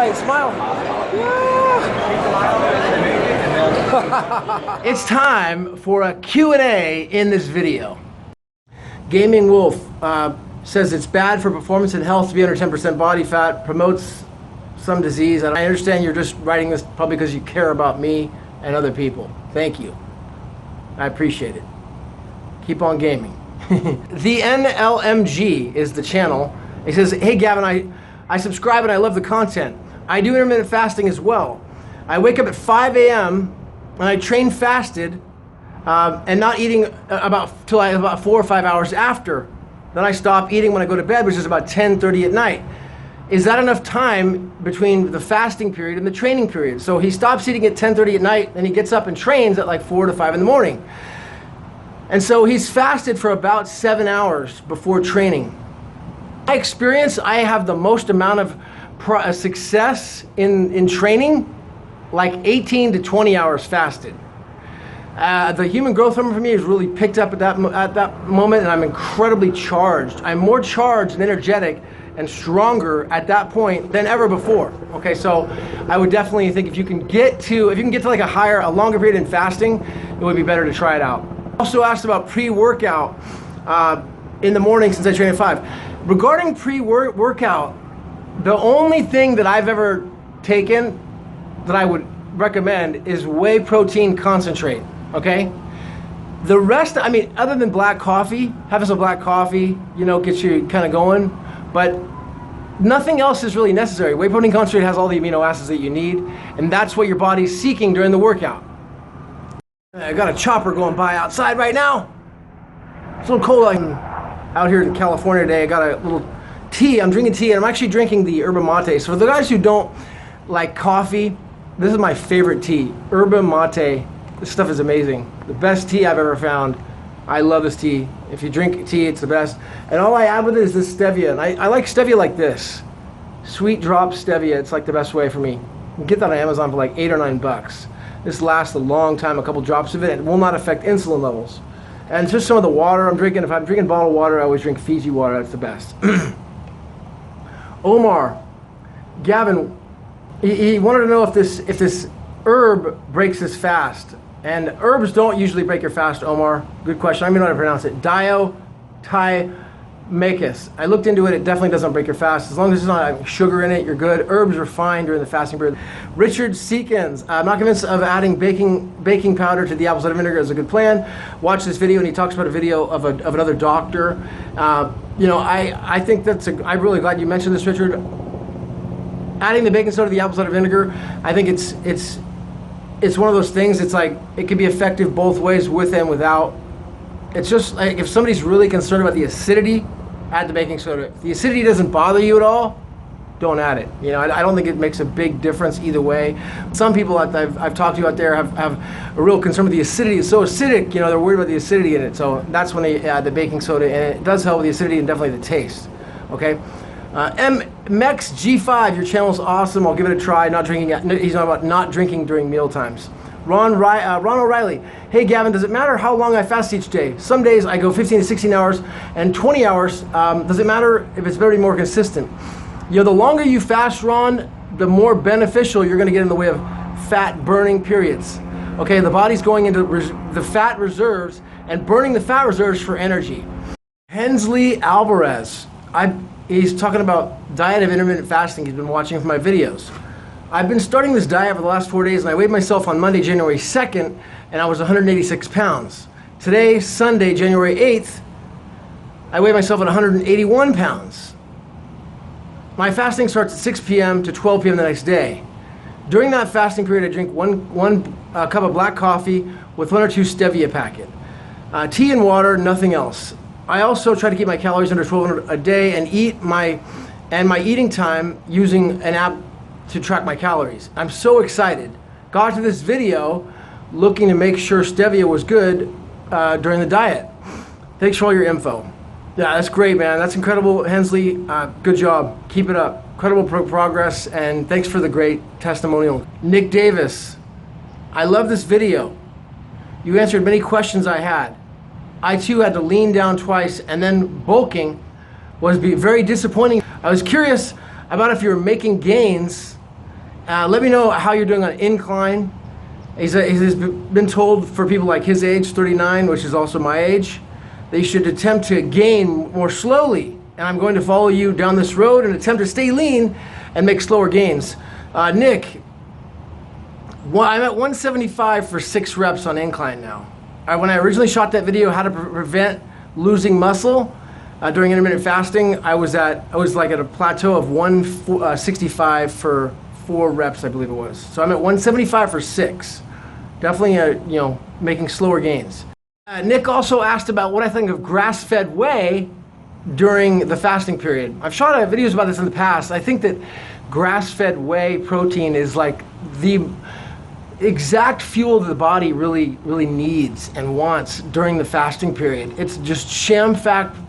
right, smile. Yeah. It's time for a Q&A in this video. Gaming Wolf says it's bad for performance and health to be under 10% body fat, promotes some disease. And I understand you're just writing this probably because you care about me and other people. Thank you. I appreciate it. Keep on gaming. The NLMG is the channel. He says, hey Gavin, I subscribe and I love the content. I do intermittent fasting as well. I wake up at 5 a.m. and I train fasted and not eating till about 4 or 5 hours after. Then I stop eating when I go to bed, which is about 10:30 at night. Is that enough time between the fasting period and the training period? So he stops eating at 10:30 at night and he gets up and trains at like 4 to 5 in the morning. And so he's fasted for about 7 hours before training. My experience, I have the most amount of success in training, like 18 to 20 hours fasted. The human growth hormone for me has really picked up at that moment, and I'm incredibly charged. I'm more charged and energetic and stronger at that point than ever before. Okay, so I would definitely think if you can get to like a longer period in fasting, it would be better to try it out. Also asked about pre-workout in the morning since I train at 5. Regarding pre-workout, the only thing that I've ever taken that I would recommend is whey protein concentrate, okay? The rest, I mean, other than black coffee, having some black coffee, you know, gets you kind of going, but nothing else is really necessary. Whey protein concentrate has all the amino acids that you need, and that's what your body's seeking during the workout. I got a chopper going by outside right now. It's a little cold out here in California today. I got a little tea. I'm drinking tea, and I'm actually drinking the Yerba Mate. So for the guys who don't like coffee, this is my favorite tea. Yerba Mate. This stuff is amazing. The best tea I've ever found. I love this tea. If you drink tea, it's the best. And all I add with it is this stevia. And I like stevia like this. Sweet drop stevia. It's like the best way for me. You can get that on Amazon for like $8 or $9. This lasts a long time, a couple drops of it. It will not affect insulin levels. And just some of the water I'm drinking. If I'm drinking bottled water, I always drink Fiji water. That's the best. Omar, Gavin, he wanted to know if this herb breaks his fast. And herbs don't usually break your fast, Omar. Good question. I don't even know how to pronounce it. Diabetic. I looked into it. It definitely doesn't break your fast. As long as there's not sugar in it, you're good. Herbs are fine during the fasting period. Richard Seekins. I'm not convinced of adding baking powder to the apple cider vinegar is a good plan. Watch this video, and he talks about a video of another doctor. You know, I think I'm really glad you mentioned this, Richard. Adding the baking soda to the apple cider vinegar, I think it's one of those things. It's like it can be effective both ways, with and without. It's just like if somebody's really concerned about the acidity, add the baking soda. If the acidity doesn't bother you at all, don't add it. You know, I don't think it makes a big difference either way. Some people that I've talked to out there have a real concern with the acidity. It's so acidic, you know, they're worried about the acidity in it. So that's when they add the baking soda, and it does help with the acidity and definitely the taste. Okay. MXG5, your channel's awesome. I'll give it a try. Not drinking. He's not about not drinking during meal times. Ron O'Reilly. Hey Gavin, does it matter how long I fast each day? Some days I go 15 to 16 hours and 20 hours. Does it matter if it's very more consistent? You know, the longer you fast, Ron, the more beneficial you're going to get in the way of fat burning periods. Okay, the body's going into the fat reserves and burning the fat reserves for energy. Hensley Alvarez. He's talking about diet of intermittent fasting. He's been watching for my videos. I've been starting this diet for the last 4 days, and I weighed myself on Monday, January 2nd, and I was 186 pounds. Today, Sunday, January 8th, I weighed myself at 181 pounds. My fasting starts at 6 p.m. to 12 p.m. the next day. During that fasting period, I drink one cup of black coffee with 1 or 2 stevia packet. Tea and water, nothing else. I also try to keep my calories under 1,200 a day and eat my eating time using an app to track my calories. I'm so excited. Got to this video looking to make sure stevia was good during the diet. Thanks for all your info. Yeah, that's great, man. That's incredible, Hensley. Good job. Keep it up. Incredible progress, and thanks for the great testimonial. Nick Davis, I love this video. You answered many questions I had. I too had to lean down twice, and then bulking was very disappointing. I was curious about if you were making gains Let me know how you're doing on incline. He's been told for people like his age, 39, which is also my age, they should attempt to gain more slowly. And I'm going to follow you down this road and attempt to stay lean and make slower gains. Nick, I'm at 175 for 6 reps on incline now. When I originally shot that video, how to prevent losing muscle during intermittent fasting, I was like at a plateau of 165 for 4 reps, I believe it was. So I'm at 175 for 6. Definitely, making slower gains. Nick also asked about what I think of grass-fed whey during the fasting period. I've shot videos about this in the past. I think that grass-fed whey protein is like the exact fuel that the body really needs and wants during the fasting period. It's just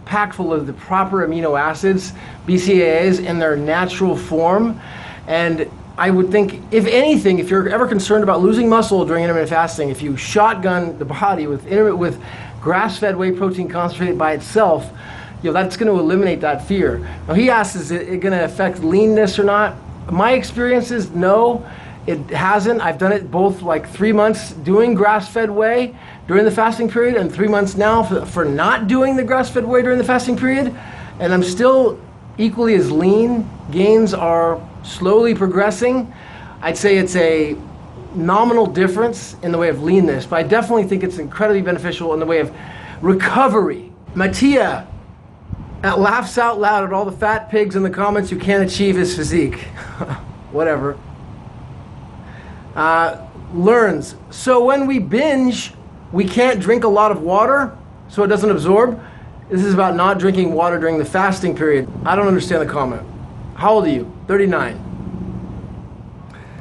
packed full of the proper amino acids, BCAAs, in their natural form. And I would think, if anything, if you're ever concerned about losing muscle during intermittent fasting, if you shotgun the body with grass-fed whey protein concentrate by itself, that's going to eliminate that fear. Now he asks, is it going to affect leanness or not? My experience is no, it hasn't. I've done it both like 3 months doing grass-fed whey during the fasting period and 3 months now for not doing the grass-fed whey during the fasting period. And I'm still equally as lean. Gains are slowly progressing. I'd say it's a nominal difference in the way of leanness, but I definitely think it's incredibly beneficial in the way of recovery. Mattia laughs out loud at all the fat pigs in the comments who can't achieve his physique. Whatever. Learns, so when we binge, we can't drink a lot of water so it doesn't absorb. This is about not drinking water during the fasting period. I don't understand the comment. How old are you? 39.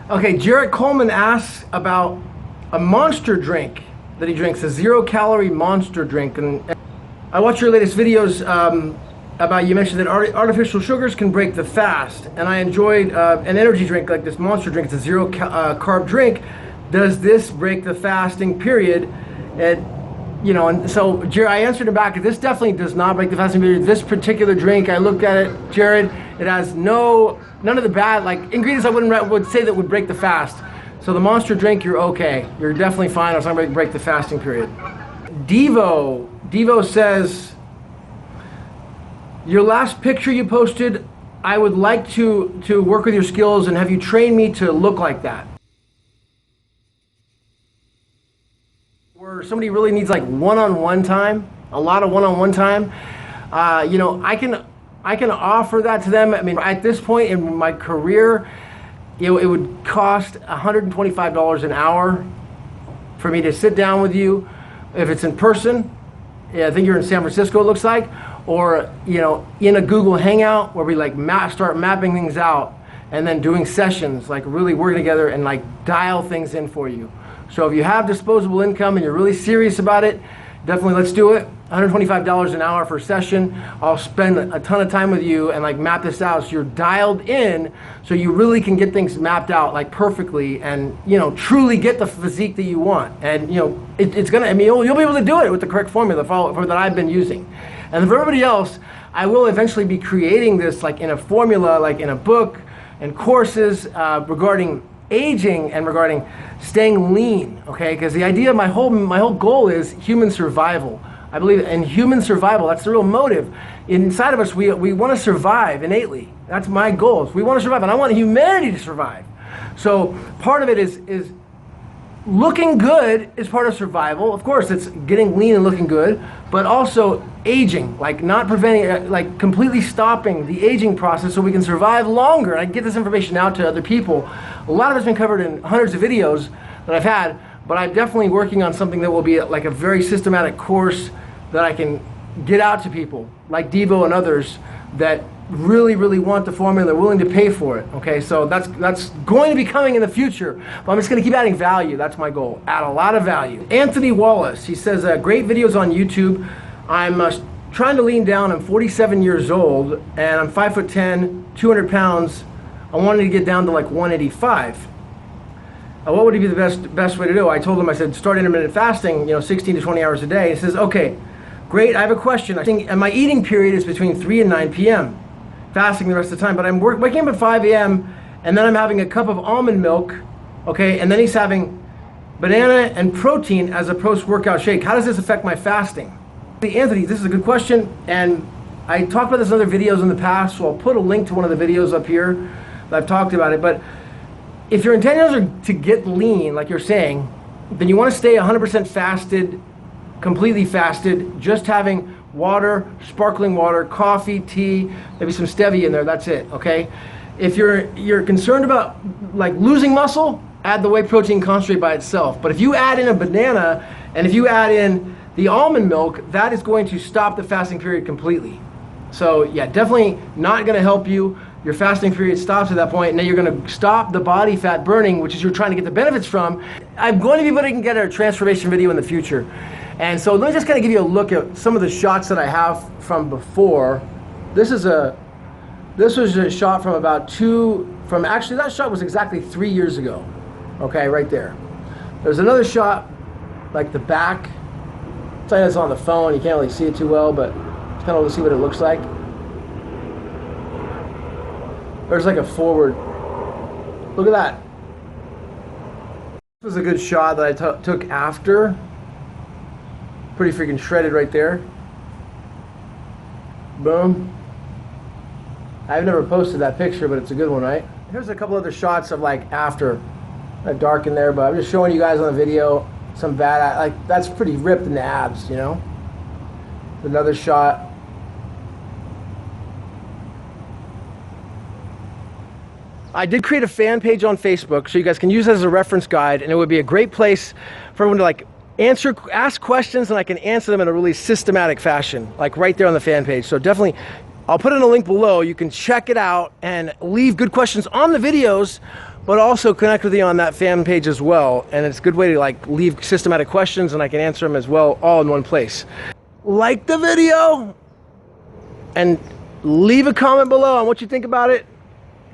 Okay, Jarrett Coleman asks about a monster drink that he drinks, a 0-calorie monster drink. And I watched your latest videos about, you mentioned that artificial sugars can break the fast. And I enjoyed an energy drink like this monster drink. It's a 0-carb drink. Does this break the fasting period? And so I answered him back, this definitely does not break the fasting period. This particular drink, I looked at it, Jared, it has none of the bad ingredients I would say that would break the fast. So the monster drink, you're okay. You're definitely fine. It's not going to break the fasting period. Devo says, your last picture you posted, I would like to work with your skills and have you train me to look like that. Where somebody really needs one-on-one time, a lot of one-on-one time, I can offer that to them. I mean, at this point in my career, it would cost $125 an hour for me to sit down with you. If it's in person, I think you're in San Francisco, it looks like, or in a Google Hangout where we start mapping things out and then doing sessions, really working together and dial things in for you. So if you have disposable income and you're really serious about it, definitely let's do it. $125 an hour for a session. I'll spend a ton of time with you and map this out so you're dialed in, so you really can get things mapped out perfectly and truly get the physique that you want. And it's gonna, you'll be able to do it with the correct formula that I've been using. And for everybody else, I will eventually be creating this in a formula, in a book and courses regarding aging and regarding staying lean, okay? Because the idea of my whole goal is human survival. I believe in human survival. That's the real motive. Inside of us, we want to survive innately. That's my goal. We want to survive, and I want humanity to survive. So part of it is looking good is part of survival. Of course, it's getting lean and looking good, but also aging, not preventing, completely stopping the aging process so we can survive longer. And I get this information out to other people. A lot of it's been covered in hundreds of videos that I've had, but I'm definitely working on something that will be a very systematic course that I can get out to people, like Devo and others, that really want the formula, they're willing to pay for it. Okay, so that's going to be coming in the future, but I'm just going to keep adding value. That's my goal, add a lot of value. Anthony Wallace, he says, great videos on YouTube. I'm trying to lean down. I'm 47 years old and I'm 5'10", 200 pounds. I wanted to get down to 185. What would be the best way to do? I told him, I said, start intermittent fasting, 16 to 20 hours a day. He says, okay, great, I have a question. I think my eating period is between 3 and 9 p.m. fasting the rest of the time, but I'm waking up at 5 a.m. and then I'm having a cup of almond milk, okay, and then he's having banana and protein as a post-workout shake. How does this affect my fasting? Anthony, this is a good question, and I talked about this in other videos in the past, so I'll put a link to one of the videos up here that I've talked about it. But if your intentions are to get lean, like you're saying, then you want to stay 100% fasted, completely fasted, just having water, sparkling water, coffee, tea, maybe some stevia in there, that's it, okay? If you're concerned about like losing muscle, add the whey protein concentrate by itself. But if you add in a banana and if you add in the almond milk, that is going to stop the fasting period completely. So yeah, definitely not going to help you. Your fasting period stops at that point, and then you're going to stop the body fat burning, which is you're trying to get the benefits from. I'm going to be putting together a transformation video in the future. And so let me just kind of give you a look at some of the shots that I have from before. This was a shot from actually that shot was exactly 3 years ago. Okay, right there. There's another shot, like the back. I'll tell you this on the phone, you can't really see it too well, but it's kind of to see what it looks like. There's like a forward. Look at that. This was a good shot that I took after. Pretty freaking shredded right there. Boom. I've never posted that picture, but it's a good one, right? Here's a couple other shots of like after. That dark in there, but I'm just showing you guys on the video some bad, like that's pretty ripped in the abs, you know? Another shot. I did create a fan page on Facebook, so you guys can use it as a reference guide, and it would be a great place for everyone to like ask questions, and I can answer them in a really systematic fashion, like right there on the fan page. So definitely, I'll put in a link below. You can check it out and leave good questions on the videos, but also connect with you on that fan page as well. And it's a good way to like leave systematic questions, and I can answer them as well, all in one place. Like the video and leave a comment below on what you think about it.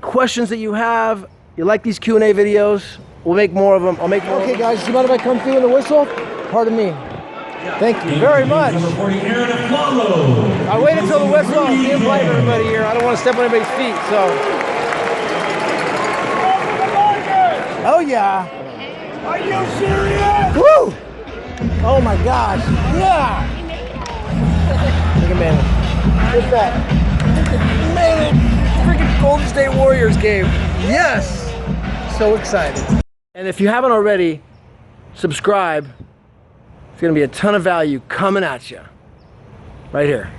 Questions that you have. You like these Q&A videos? We'll make more of them. I'll make more. Okay, guys, do you mind if I come through in the whistle? Pardon me. Thank you very much. I wait until the whistle. I'll invite everybody here. I don't want to step on anybody's feet, so. Oh yeah. Are you serious? Woo! Oh my gosh. Yeah. Look at man. What's that? Made it. Freaking Golden State Warriors game. Yes. So excited. And if you haven't already, subscribe. It's going to be a ton of value coming at you right here.